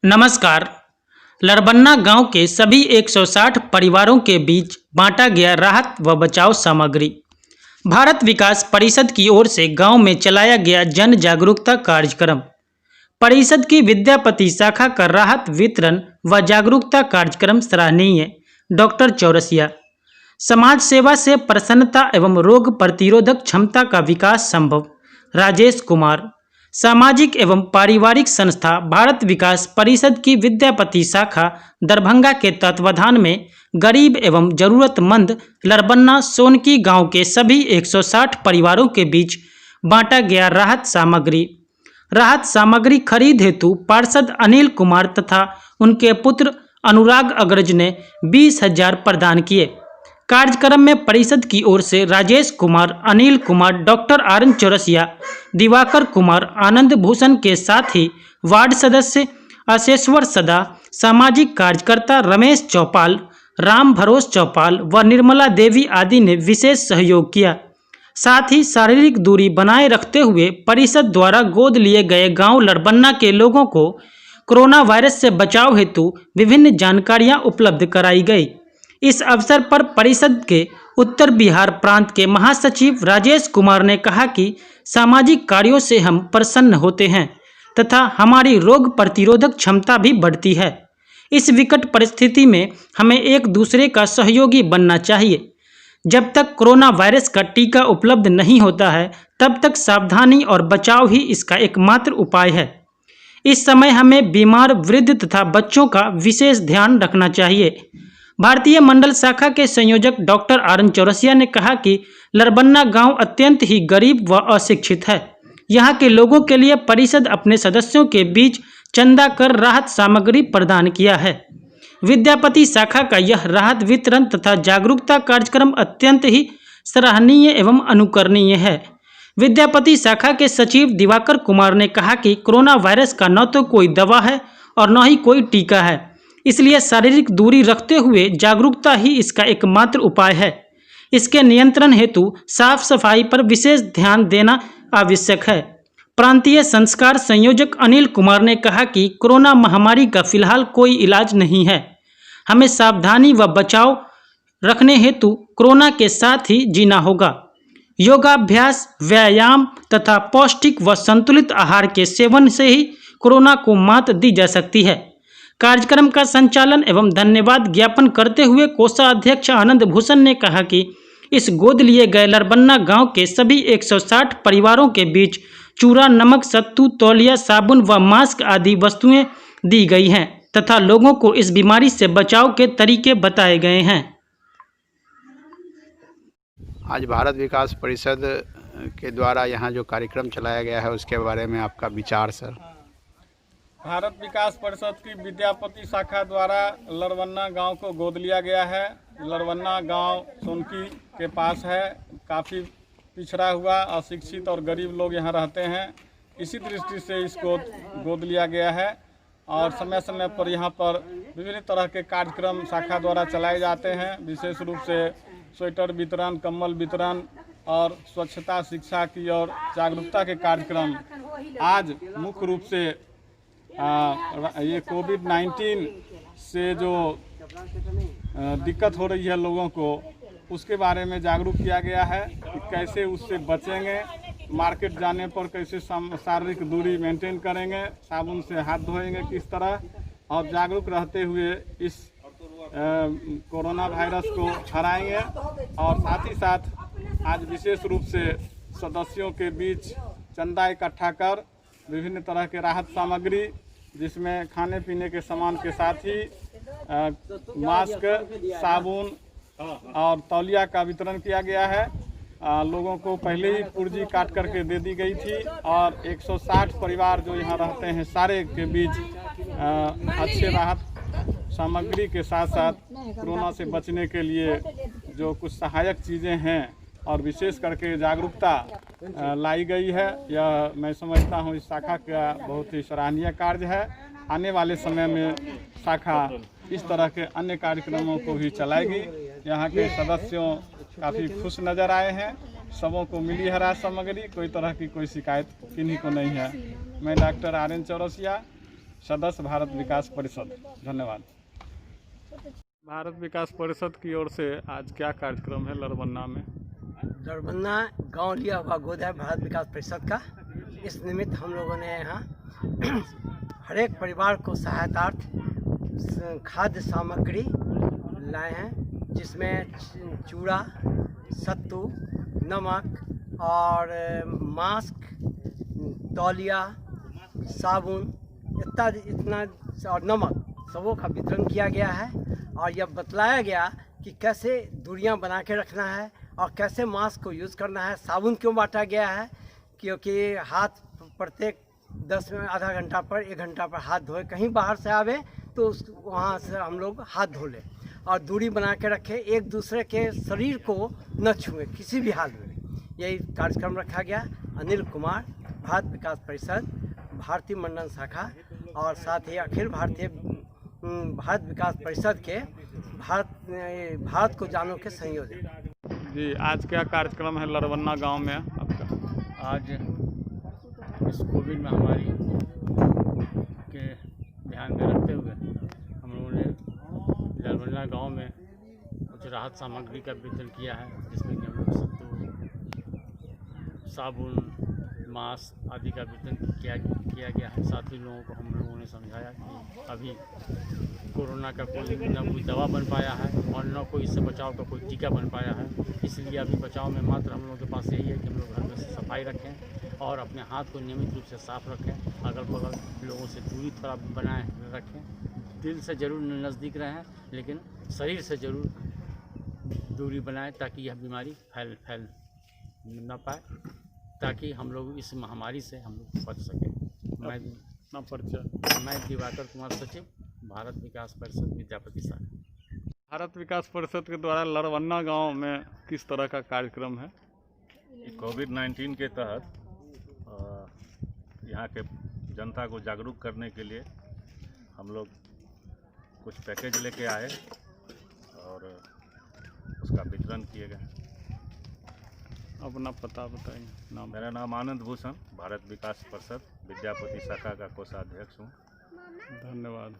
नमस्कार। लड़बन्ना गांव के सभी 160 परिवारों के बीच बांटा गया राहत व बचाव सामग्री। भारत विकास परिषद की ओर से गांव में चलाया गया जन जागरूकता कार्यक्रम। परिषद की विद्यापति शाखा का राहत वितरण व जागरूकता कार्यक्रम सराहनीय। डॉक्टर चौरसिया। समाज सेवा से प्रसन्नता एवं रोग प्रतिरोधक क्षमता का विकास संभव। राजेश कुमार। सामाजिक एवं पारिवारिक संस्था भारत विकास परिषद की विद्यापति शाखा दरभंगा के तत्वाधान में गरीब एवं जरूरतमंद लड़बन्ना सोनकी गांव के सभी 160 परिवारों के बीच बांटा गया राहत सामग्री। राहत सामग्री खरीद हेतु पार्षद अनिल कुमार तथा उनके पुत्र अनुराग अग्रज ने 20,000 प्रदान किए। कार्यक्रम में परिषद की ओर से राजेश कुमार, अनिल कुमार, डॉक्टर आर चौरसिया, दिवाकर कुमार, आनंद भूषण के साथ ही वार्ड सदस्य अशेश्वर सदा, सामाजिक कार्यकर्ता रमेश चौपाल, राम भरोस चौपाल व निर्मला देवी आदि ने विशेष सहयोग किया। साथ ही शारीरिक दूरी बनाए रखते हुए परिषद द्वारा गोद लिए गए गांव लड़बन्ना के लोगों को कोरोना वायरस से बचाव हेतु विभिन्न जानकारियां उपलब्ध कराई गई। इस अवसर पर परिषद के उत्तर बिहार प्रांत के महासचिव राजेश कुमार ने कहा कि सामाजिक कार्यों से हम प्रसन्न होते हैं तथा हमारी रोग प्रतिरोधक क्षमता भी बढ़ती है। इस विकट परिस्थिति में हमें एक दूसरे का सहयोगी बनना चाहिए। जब तक कोरोना वायरस का टीका उपलब्ध नहीं होता है तब तक सावधानी और बचाव ही इसका एकमात्र उपाय है। इस समय हमें बीमार, वृद्ध तथा बच्चों का विशेष ध्यान रखना चाहिए। भारतीय मंडल शाखा के संयोजक डॉक्टर आर चौरसिया ने कहा कि लड़बन्ना गांव अत्यंत ही गरीब व अशिक्षित है। यहां के लोगों के लिए परिषद अपने सदस्यों के बीच चंदा कर राहत सामग्री प्रदान किया है। विद्यापति शाखा का यह राहत वितरण तथा जागरूकता कार्यक्रम अत्यंत ही सराहनीय एवं अनुकरणीय है। विद्यापति शाखा के सचिव दिवाकर कुमार ने कहा कि कोरोना वायरस का न तो कोई दवा है और न ही कोई टीका है, इसलिए शारीरिक दूरी रखते हुए जागरूकता ही इसका एकमात्र उपाय है। इसके नियंत्रण हेतु साफ सफाई पर विशेष ध्यान देना आवश्यक है। प्रांतीय संस्कार संयोजक अनिल कुमार ने कहा कि कोरोना महामारी का फिलहाल कोई इलाज नहीं है। हमें सावधानी व बचाव रखने हेतु कोरोना के साथ ही जीना होगा। योगाभ्यास, व्यायाम तथा पौष्टिक व संतुलित आहार के सेवन से ही कोरोना को मात दी जा सकती है। कार्यक्रम का संचालन एवं धन्यवाद ज्ञापन करते हुए कोषाध्यक्ष आनंद भूषण ने कहा कि इस गोद लिए गए लड़बन्ना गांव के सभी 160 परिवारों के बीच चूरा, नमक, सत्तू, तौलिया, साबुन व मास्क आदि वस्तुएं दी गई हैं तथा लोगों को इस बीमारी से बचाव के तरीके बताए गए हैं। आज भारत विकास परिषद के द्वारा यहाँ जो कार्यक्रम चलाया गया है उसके बारे में आपका विचार सर। भारत विकास परिषद की विद्यापति शाखा द्वारा लड़बन्ना गांव को गोद लिया गया है। लड़बन्ना गांव सोनकी के पास है। काफ़ी पिछड़ा हुआ, अशिक्षित और गरीब लोग यहाँ रहते हैं। इसी दृष्टि से इसको गोद लिया गया है और समय समय पर यहाँ पर विभिन्न तरह के कार्यक्रम शाखा द्वारा चलाए जाते हैं। विशेष रूप से स्वेटर वितरण, कंबल वितरण और स्वच्छता, शिक्षा की और जागरूकता के कार्यक्रम। आज मुख्य रूप से ये कोविड-19 से जो दिक्कत हो रही है लोगों को, उसके बारे में जागरूक किया गया है कि कैसे उससे बचेंगे, मार्केट जाने पर कैसे शारीरिक दूरी मेंटेन करेंगे, साबुन से हाथ धोएंगे किस तरह, और जागरूक रहते हुए इस कोरोना वायरस को हराएंगे। और साथ ही साथ आज विशेष रूप से सदस्यों के बीच चंदा इकट्ठा कर विभिन्न तरह के राहत सामग्री, जिसमें खाने पीने के सामान के साथ ही मास्क, साबुन और तौलिया का वितरण किया गया है। लोगों को पहले ही पुर्जी काट करके दे दी गई थी और 160 परिवार जो यहाँ रहते हैं सारे के बीच अच्छे राहत सामग्री के साथ साथ कोरोना से बचने के लिए जो कुछ सहायक चीज़ें हैं और विशेष करके जागरूकता लाई गई है। यह मैं समझता हूँ इस शाखा का बहुत ही सराहनीय कार्य है। आने वाले समय में शाखा इस तरह के अन्य कार्यक्रमों को भी चलाएगी। यहाँ के सदस्यों काफ़ी खुश नज़र आए हैं। सबों को मिली है राहत सामग्री, कोई तरह की कोई शिकायत किन्हीं को नहीं है। मैं डॉक्टर आर एन चौरसिया, सदस्य भारत विकास परिषद। धन्यवाद। भारत विकास परिषद की ओर से आज क्या कार्यक्रम है लड़बन्ना में? लड़बन्ना गांव लिया हुआ गोद है भारत विकास परिषद का। इस निमित्त हम लोगों ने यहाँ हर एक परिवार को सहायतार्थ खाद्य सामग्री लाए हैं, जिसमें चूड़ा, सत्तू, नमक और मास्क, तौलिया, साबुन इत्यादि और नमक सबों का वितरण किया गया है। और यह बतलाया गया कि कैसे दूरियां बना के रखना है और कैसे मास्क को यूज़ करना है। साबुन क्यों बांटा गया है? क्योंकि हाथ प्रत्येक 10 में आधा घंटा पर 1 घंटा पर हाथ धोए, कहीं बाहर से आवे तो वहाँ से हम लोग हाथ धो लें और दूरी बना के रखें, एक दूसरे के शरीर को न छुएं किसी भी हाल में। यही कार्यक्रम रखा गया। अनिल कुमार, भारत विकास परिषद, भारतीय मंडल शाखा और साथ ही अखिल भारतीय भारत विकास परिषद के भारत को जानो के संयोजक। जी, आज क्या कार्यक्रम है लड़बन्ना गांव में आपका? आज इस कोविड महामारी के ध्यान में रखते हुए हम लोगों ने लड़बन्ना गांव में कुछ राहत सामग्री का वितरण किया है, जिसमें कि हम लोग सत्तू, साबुन, मास्क आदि का वितरण किया गया है। साथ ही लोगों को हम लोगों ने समझाया कि अभी कोरोना का कोई दवा बन पाया है और न कोई इससे बचाव का कोई टीका बन पाया है। इसलिए अभी बचाव में मात्र हम लोगों के पास यही है कि हम लोग घर में सफाई रखें और अपने हाथ को नियमित रूप से साफ रखें, अगल बगल लोगों से दूरी थोड़ा बनाए रखें, दिल से ज़रूर नज़दीक रहें लेकिन शरीर से ज़रूर दूरी बनाएं, ताकि यह बीमारी फैल न पाए, ताकि हम लोग इस महामारी से हम लोग बच सकें। मैं दिवाकर कुमार, सचिव, भारत विकास परिषद, विद्यापति शाखा। भारत विकास परिषद के द्वारा लड़बन्ना गांव में किस तरह का कार्यक्रम है? कोविड-19 के तहत यहाँ के जनता को जागरूक करने के लिए हम लोग कुछ पैकेज लेके आए और उसका वितरण किए गए। अपना पता बताइए। नाम? मेरा नाम आनंद भूषण, भारत विकास परिषद विद्यापति शाखा का कोषाध्यक्ष हूँ। धन्यवाद।